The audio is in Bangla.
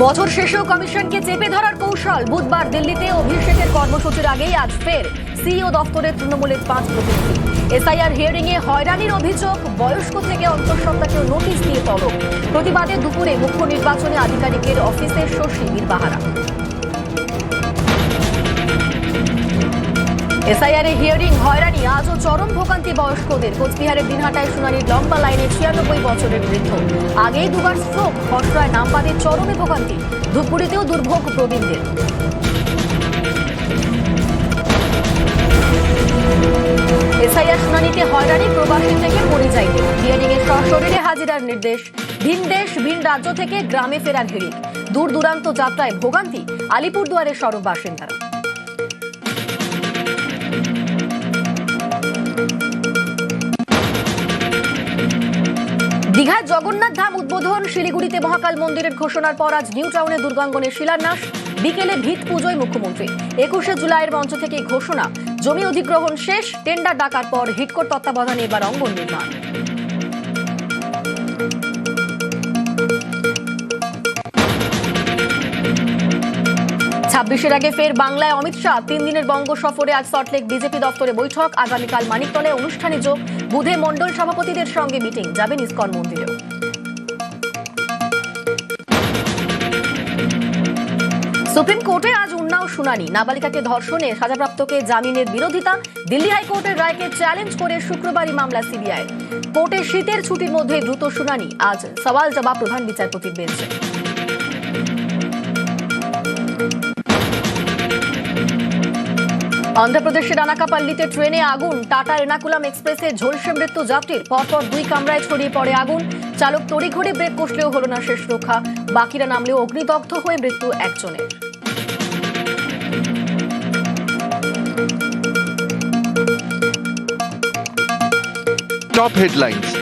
বছর শেষেও কমিশনকে চেপে ধরার কৌশল। বুধবার দিল্লিতে অভিষেকের কর্মসূচির আগেই আজ ফের সিইও দফতরে তৃণমূলের 5 প্রতিনিধি। এসআইআর হিয়ারিং এ হয়রানির অভিযোগ, বয়স্ক থেকে অন্তঃসত্ত্বাকেও নোটিশ দিয়ে তলব। প্রতিবাদে দুপুরে মুখ্য নির্বাচনী আধিকারিকের অফিসে শিবির বাহারা। এসআইআর হিয়ারিং হয়রানি, আজও চরম ভোগান্তি বয়স্কদের। কোচবিহারের দিনহাটায় শুনানির লম্বা লাইনে 96 বছরের বৃদ্ধ। আগেই দুবার স্ট্রোক, খসড়ায় নাম বাদে চরমে ভোগান্তি। ধূপগুড়িতেও দুর্ভোগ প্রবীণদের। এসআইআর শুনানিতে হয়রানি, প্রবাসী থেকে পরিযায়ীদের। হিয়ারিং এ সশরীরে হাজিরার নির্দেশ। ভিন দেশ ভিন রাজ্য থেকে গ্রামে ফেরার হিড়িক। দূর দূরান্ত যাত্রায় ভোগান্তি। আলিপুরদুয়ারের সরব বাসিন্দারা। দীঘায় জগন্নাথ ধাম উদ্বোধন, শিলিগুড়িতে মহাকাল মন্দিরের ঘোষণার পর আজ নিউ টাউনে দুর্গাঙ্গনের শিলান্যাস। বিকেলে ভিত পুজোয় মুখ্যমন্ত্রী। 21শে জুলাইয়ের মঞ্চ থেকে ঘোষণা, জমি অধিগ্রহণ শেষ। টেন্ডার ডাকার পর হিডকোর তত্ত্বাবধানে এবার অঙ্গন নির্মাণ। ছাব্বিশের আগে ফের বাংলায় অমিত শাহ। 3 দিনের বঙ্গ সফরে আজ সল্টলেক বিজেপি দফতরে বৈঠক। আগামীকাল মানিকতলে অনুষ্ঠানে যোগ। বুধে মণ্ডল সভাপতিদের সঙ্গে মিটিং, যাবেন ইসকন মন্দিরেও। সুপ্রিম কোর্টে আজ উন্নাও শুনানি। নাবালিকাকে ধর্ষণে সাজাপ্রাপ্তকে জামিনের বিরোধিতা। দিল্লি হাইকোর্টের রায়কে চ্যালেঞ্জ করে শুক্রবারই মামলা সিবিআই। কোর্টে শীতের ছুটির মধ্যে দ্রুত শুনানি। আজ সওয়াল জবাব প্রধান বিচারপতির বেঞ্চে। অন্ধ্রপ্রদেশের আনাকাপাল্লিতে ট্রেনে আগুন। টাটা এর্নাকুলাম এক্সপ্রেসে ঝলসে মৃত্যু যাত্রীর। পরপর 2 কামরায় ছড়িয়ে পড়ে আগুন। চালক তড়িঘড়ি ব্রেক কষলেও হল না শেষ রক্ষা। বাকিরা নামলেও অগ্নিদগ্ধ হয়ে মৃত্যু একজনের। Top headlines.